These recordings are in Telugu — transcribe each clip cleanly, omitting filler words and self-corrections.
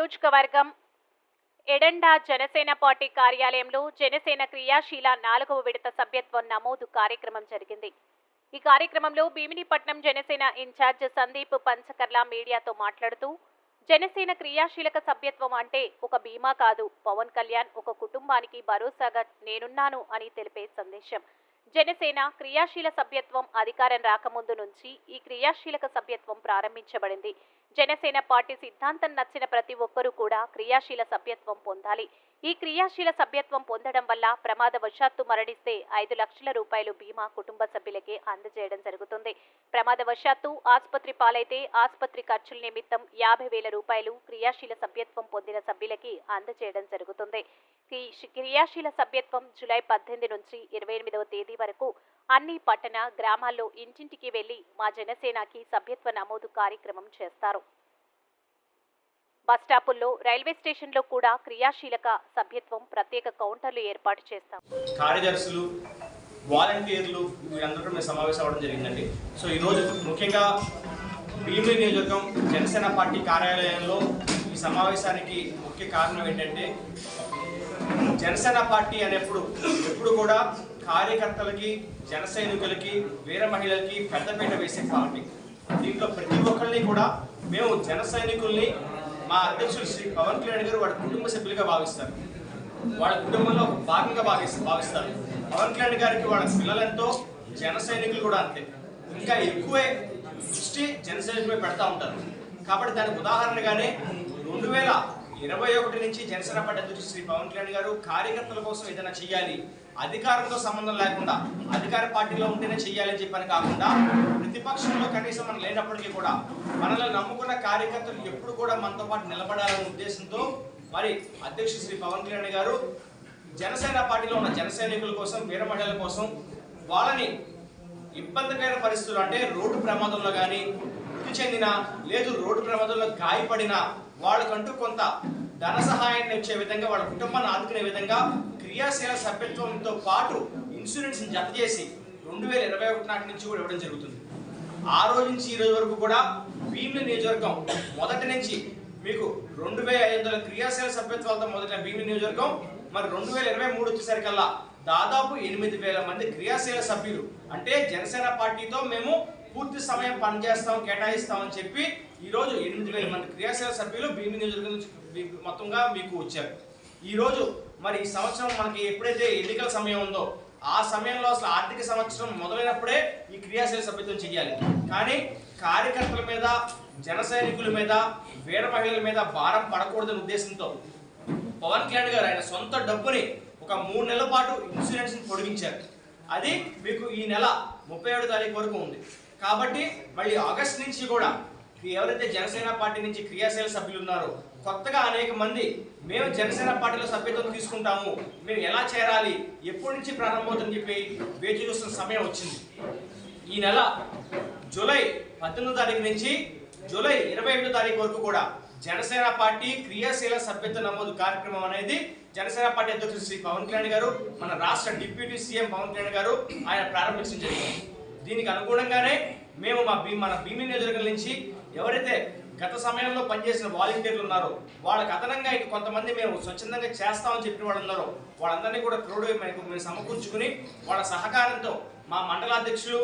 నియోజకవర్గం ఎడండా జనసేన పార్టీ కార్యాలయంలో జనసేన క్రియాశీల 4వ విడత సభ్యత్వం నమోదు కార్యక్రమం జరిగింది. ఈ కార్యక్రమంలో భీమినిపట్నం జనసేన ఇన్ఛార్జ్ సందీప్ పంచకర్ల మీడియాతో మాట్లాడుతూ, జనసేన క్రియాశీలక సభ్యత్వం అంటే ఒక బీమా కాదు, పవన్ కళ్యాణ్ ఒక కుటుంబానికి భరోసాగా నేనున్నాను అని తెలిపే సందేశం. జనసేన క్రియాశీల సభ్యత్వం అధికారం రాకముందు నుంచి ఈ క్రియాశీలక సభ్యత్వం ప్రారంభించబడింది. జనసేన పార్టీ సిద్ధాంతం నచ్చిన ప్రతి ఒక్కరూ కూడా క్రియాశీల సభ్యత్వం పొందాలి. ఈ క్రియాశీల సభ్యత్వం పొందడం వల్ల ప్రమాదవశాత్తు మరణిస్తే 5 లక్షల రూపాయలు బీమా కుటుంబ సభ్యులకే అందజేయడం జరుగుతుంది. ప్రమాదవశాత్తు ఆసుపత్రి పాలైతే ఆసుపత్రి ఖర్చుల నిమిత్తం 50,000 రూపాయలు క్రియాశీల సభ్యత్వం పొందిన సభ్యులకి అందజేయడం జరుగుతుంది. క్రియాశీల సభ్యత్వం జూలై 18 నుంచి 28వ తేదీ వరకు అన్ని పట్టణ గ్రామాల్లో ఇంటింటికి వెళ్లి మా జనసేనకి సభ్యత్వ నమోదు కార్యక్రమం చేస్తారు. బస్టాపుల్లో, రైల్వే స్టేషన్లో కూడా క్రియాశీలక సభ్యత్వం ప్రత్యేక కౌంటర్లు ఏర్పాటు చేస్తాం. కార్యదర్శులు, వాలంటీర్లు వీళ్ళందరూ మేము సమావేశం అవ్వడం జరిగిందండి. సో ఈరోజు ముఖ్యంగా భీమిలి నియోజకవర్గం జనసేన పార్టీ కార్యాలయంలో ఈ సమావేశానికి ముఖ్య కారణం ఏంటంటే, జనసేన పార్టీ ఎప్పుడు కూడా కార్యకర్తలకి, జన సైనికులకి, వీర మహిళలకి పెద్దపీట వేసే పార్టీ. దీంట్లో ప్రతి ఒక్కరిని కూడా మేము జన సైనికుల్ని మా అధ్యక్షులు శ్రీ పవన్ కళ్యాణ్ గారు వాళ్ళ కుటుంబ సభ్యులుగా భావిస్తారు. వాళ్ళ కుటుంబంలో భాగంగా భావిస్తారు. పవన్ కళ్యాణ్ గారికి వాళ్ళ పిల్లలెంతో, జన సైనికులు కూడా అంతే. ఇంకా ఎక్కువే దృష్టి జన సైనికులపై పెడతా ఉంటారు. కాబట్టి దానికి ఉదాహరణగానే 2021 నుంచి జనసేన పార్టీ అధ్యక్షుడు శ్రీ పవన్ కళ్యాణ్ గారు కార్యకర్తల కోసం ఏదైనా చేయాలి, అధికారంతో సంబంధం లేకుండా అధికార పార్టీలో ఉంటేనే చెయ్యాలని చెప్పని కాకుండా, ప్రతిపక్షంలో కనీసం మనం లేనప్పటికీ కూడా మనల్ని నమ్ముకున్న కార్యకర్తలు ఎప్పుడు కూడా మనతో పాటు నిలబడాలనే ఉద్దేశంతో మరి అధ్యక్షుడు శ్రీ పవన్ కళ్యాణ్ గారు జనసేన పార్టీలో ఉన్న జన సైనికుల కోసం, వీర మహిళల కోసం వాళ్ళని ఇబ్బందికర పరిస్థితులు అంటే రోడ్డు ప్రమాదంలో కానీ మృతి చెందిన, లేదు రోడ్డు ప్రమాదంలో గాయపడిన వాళ్ళకంటూ కొంత ధన సహాయాన్ని ఇచ్చే విధంగా, వాళ్ళ కుటుంబాన్ని ఆదుకునే విధంగా క్రియాశీల సభ్యత్వంతో పాటు ఇన్సూరెన్స్ జత చేసి 2021 నాటి నుంచి కూడా ఇవ్వడం జరుగుతుంది. ఆ రోజు నుంచి ఈ రోజు వరకు కూడా భీమిలి నియోజకవర్గం మొదటి నుంచి మీకు 2,500 క్రియాశీల సభ్యత్వాలతో మొదటి భీమిలి నియోజకవర్గం మరి 2023 వచ్చేసరికల్లా దాదాపు 8,000 మంది క్రియాశీల సభ్యులు, అంటే జనసేన పార్టీతో మేము పూర్తి సమయం పనిచేస్తాం, కేటాయిస్తామని చెప్పి ఈరోజు 8,000 మంది క్రియాశీల సభ్యులు భీమిలి నియోజకవర్గం మొత్తంగా మీకు వచ్చారు. ఈరోజు మరి ఈ సంవత్సరం మనకి ఎప్పుడైతే ఎన్నికల సమయం ఉందో ఆ సమయంలో అసలు ఆర్థిక సంవత్సరం మొదలైనప్పుడే ఈ క్రియాశీల సభ్యత్వం చేయాలి. కానీ కార్యకర్తల మీద, జన సైనికుల మీద, వీర మహిళల మీద భారం పడకూడదనే ఉద్దేశంతో పవన్ కళ్యాణ్ గారు ఆయన సొంత డబ్బుని ఒక 3 నెలల పాటు ఇన్సూరెన్స్ పొడిగించారు. అది మీకు ఈ నెల 37వ తారీఖు వరకు ఉంది. కాబట్టి మళ్ళీ ఆగస్టు నుంచి కూడా ఎవరైతే జనసేన పార్టీ నుంచి క్రియాశీల సభ్యులు ఉన్నారో కొత్తగా అనేక మంది మేము జనసేన పార్టీలో సభ్యత్వం తీసుకుంటాము, మేము ఎలా చేరాలి, ఎప్పటి నుంచి ప్రారంభమవుతుందని చెప్పి వేచి చూస్తున్న సమయం వచ్చింది. ఈ నెల జూలై 18వ తారీఖు నుంచి జూలై 28వ తారీఖు వరకు కూడా జనసేన పార్టీ క్రియాశీల సభ్యత్వ నమోదు కార్యక్రమం అనేది జనసేన పార్టీ అధ్యక్షుడు శ్రీ పవన్ కళ్యాణ్ గారు, మన రాష్ట్ర డిప్యూటీ సీఎం పవన్ కళ్యాణ్ గారు ఆయన ప్రారంభించడం జరిగింది. దీనికి అనుగుణంగానే మేము మన భీమిలి నియోజకవర్గం నుంచి ఎవరైతే గత సమయంలో పనిచేసిన వాలంటీర్లు ఉన్నారో వాళ్ళకి అదనంగా ఇంక కొంతమంది మేము స్వచ్ఛందంగా చేస్తామని చెప్పిన వాళ్ళు ఉన్నారో వాళ్ళందరినీ కూడా మేము సమకూర్చుకుని వాళ్ళ సహకారంతో మా మండలాధ్యక్షులు,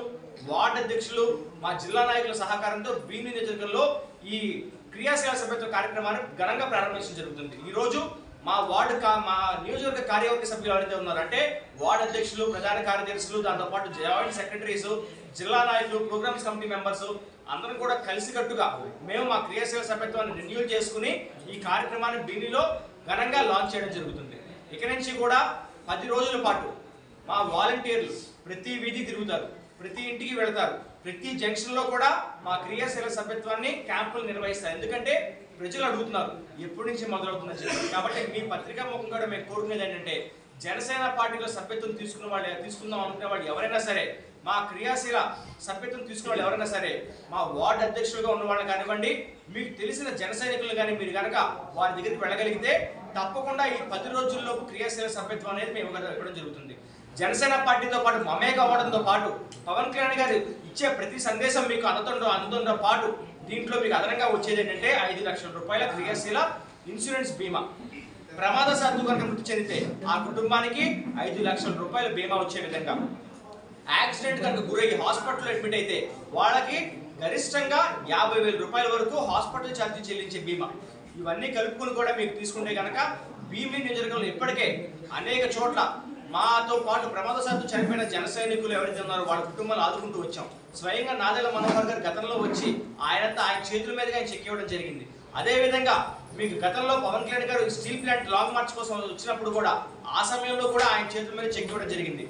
వార్డు అధ్యక్షులు, మా జిల్లా నాయకుల సహకారంతో భీమిలి నియోజకవర్గంలో ఈ క్రియాశీల సభ్యత్వ కార్యక్రమాన్ని ఘనంగా ప్రారంభించడం జరుగుతుంది. ఈరోజు మా నియోజకవర్గ కార్యవర్గ సభ్యులు ఎవరైతే ఉన్నారో అంటే వార్డు అధ్యక్షులు, ప్రధాన కార్యదర్శులు, దాంతోపాటు జాయింట్ సెక్రటరీస్, జిల్లా నాయకులు, ప్రోగ్రామ్స్ కమిటీ మెంబర్స్ అందరం కూడా కలిసికట్టుగా మేము మా క్రియాశీల సభ్యత్వాన్ని రెన్యూల్ చేసుకుని ఈ కార్యక్రమాన్ని భీమిలిలో ఘనంగా లాంచ్ చేయడం జరుగుతుంది. ఇక నుంచి కూడా 10 రోజుల పాటు మా వాలంటీర్లు ప్రతి వీధి తిరుగుతారు, ప్రతి ఇంటికి వెళతారు, ప్రతి జంక్షన్లో కూడా మా క్రియాశీల సభ్యత్వాన్ని క్యాంపులు నిర్వహిస్తారు. ఎందుకంటే ప్రజలు అడుగుతున్నారు ఎప్పటి నుంచి మొదలవుతుందని చెప్పి. కాబట్టి మీ పత్రికా ముఖం కూడా మేము కోరుకునేది ఏంటంటే, జనసేన పార్టీలో సభ్యత్వం తీసుకుందాం అనుకునే వాళ్ళు ఎవరైనా సరే, మా క్రియాశీల సభ్యత్వం తీసుకునే వాళ్ళు ఎవరైనా సరే, మా వార్డు అధ్యక్షులుగా ఉన్న వాళ్ళని కానివ్వండి, మీకు తెలిసిన జన సైనికులు కానీ మీరు కనుక వారి దగ్గరికి వెళ్ళగలిగితే తప్పకుండా ఈ 10 రోజుల్లోపు క్రియాశీల సభ్యత్వం అనేది మేము ఇవ్వడం జరుగుతుంది. జనసేన పార్టీతో పాటు మమేక అవ్వడంతో పాటు పవన్ కళ్యాణ్ గారు ఇచ్చే ప్రతి సందేశం మీకు అందుతుండో పాటు దీంట్లో మీకు అదనంగా వచ్చేది ఏంటంటే 5 లక్షల రూపాయల క్రియాశీల ఇన్సూరెన్స్ బీమా. ప్రమాదశాత్తు కనుక మృతి చెందితే ఆ కుటుంబానికి 5 లక్షల రూపాయల బీమా వచ్చే విధంగా, యాక్సిడెంట్ కనుక గురయ్యి హాస్పిటల్లో అడ్మిట్ అయితే వాళ్ళకి గరిష్టంగా 50,000 రూపాయల వరకు హాస్పిటల్ ఛార్జీ చెల్లించే బీమా. ఇవన్నీ కలుపుకొని కూడా మీకు తీసుకుంటే కనుక భీమిలి నియోజకవర్గంలో ఇప్పటికే అనేక చోట్ల మాతో పాటు ప్రమాదశాత్తు చనిపోయిన జన సైనికులు ఎవరైతే ఉన్నారో వాళ్ళ కుటుంబాలు ఆదుకుంటూ వచ్చాం. స్వయంగా నాదెళ్ల మనోహర్ గారు గతంలో వచ్చి ఆయన చేతుల మీదుగా ఆయన చెక్ ఇవ్వడం జరిగింది. అదేవిధంగా మీకు గతంలో పవన్ కళ్యాణ్ గారు స్టీల్ ప్లాంట్ లాంగ్ మార్చ్ కోసం వచ్చినప్పుడు కూడా ఆ సమయంలో కూడా ఆయన చేతుల మీద చెక్ ఇవ్వడం జరిగింది.